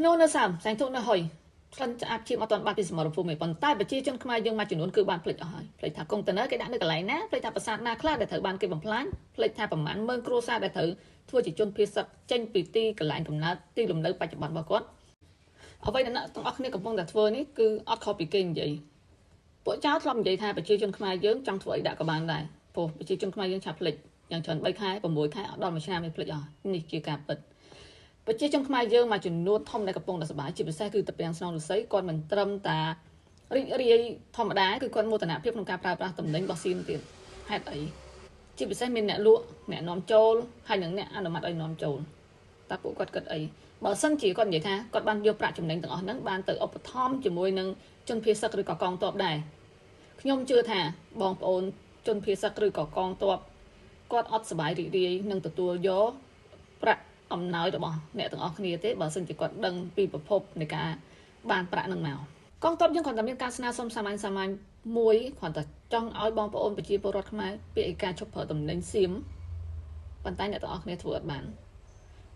នោះនៅសាមសែងធុកនៅហុយក្លិនឆ្អាបឈាមអត់ទាន់បាត់ពីសមរភូមិទេប៉ុន្តែប្រជាជនខ្មែរយើងមួយចំនួនគឺបានភ្លេចអស់ហើយភ្លេចថាកុងតឺន័រគេដាក់នៅកន្លែងណាភ្លេចថាប្រាសាទណាខ្លះដែលត្រូវបានគេបំផ្លាញភ្លេចថាប្រមាណ10000គ្រួសារដែលត្រូវធ្វើជាជនភៀសសឹកចេញពីទីកន្លែងកំណើតទីលំនៅបច្ចុប្បន្នរបស់គាត់អ្វីដែលអ្នកទាំងអស់គ្នាកំពុងតែធ្វើនេះគឺអត់ខុសពីគេនិយាយពួកចៅធ្លាប់និយាយថាប្រជាជនខ្មែរយើងចង់ធ្វើអីដាក់ក៏បានដែរព្រោះប្រជាជនខ្មែរយើងឆាប់ភ្លេចយ៉ាងច្រើន3ខែ6ខែអត់ដល់1ឆ្នាំទេភ្លេចអស់នេះជាការពិតប្រជាជនខ្មែរយើងមួយចំនួនធំដែលកំពុងតែសប្បាយជាពិសេសគឺតាពាំងស្នងឫស្សីគាត់មិនត្រឹមតារីករាយធម្មតាគឺគាត់មោទនភាពក្នុងការប្រើប្រាស់តំណែងរបស់ស៊ីនទៀតហេតុអីជាពិសេសមានអ្នកលក់អ្នកនាំចូលហើយនិងអ្នកអនុម័តឲ្យនាំចូលតើពួកគាត់គិតអីបើសិនជាគាត់និយាយថាគាត់បានយកប្រាក់ចំណេញទាំងអស់ហ្នឹងបានទៅឧបត្ថម្ភជាមួយនឹងជនភៀសសឹកឬក៏កងទ័ពដែរខ្ញុំជឿថាបងប្អូនជនភៀសសឹកឬក៏កងទ័ពគាត់អត់សប្បាយរីករាយនឹងទទួលយកប្រាក់អំណោយរបស់អ្នកទាំងអស់គ្នាទេបើសិនជាគាត់ដឹងពីប្រភពនៃការបានប្រាក់នឹងមកកងទ័ពយើងគ្រាន់តែមានការស្នើសុំសាមញ្ញមួយគ្រាន់តែចង់ឲ្យបងប្អូនប្រជាពលរដ្ឋខ្មែរពីឯការជប់ប្រើតំណែងសៀមប៉ុន្តែអ្នកទាំងអស់គ្នាធ្វើអត់បាន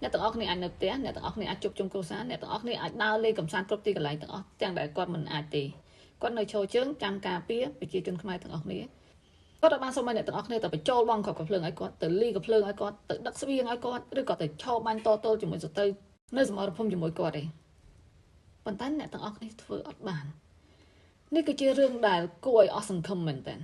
អ្នកទាំងអស់គ្នាអាចនៅផ្ទះអ្នកទាំងអស់គ្នាអាចជប់ជុំគ្រួសារអ្នកទាំងអស់គ្នាអាចដើរលេងកម្សាន្តគ្រប់ទីកន្លែងទាំងអស់ទាំងដែលគាត់មិនអាចទេគាត់នៅឈរជើងចាំការពារប្រជាជនខ្មែរទាំងអស់គ្នាគាត់បានសូមឲ្យអ្នកទាំងអស់គ្នាទៅបញ្ចូលបងកភ្លើងឲ្យគាត់ទៅលីកភ្លើងឲ្យគាត់ទៅដឹកស្បៀងឲ្យគាត់ឬក៏ទៅឈរបាញ់តទល់ជាមួយសត្រូវនៅសមរភូមិជាមួយគាត់ទេប៉ុន្តែអ្នកទាំងអស់គ្នាធ្វើអត់បាននេះគឺជារឿងដែលគួរឲ្យអស់សង្ឃឹមមែនតើ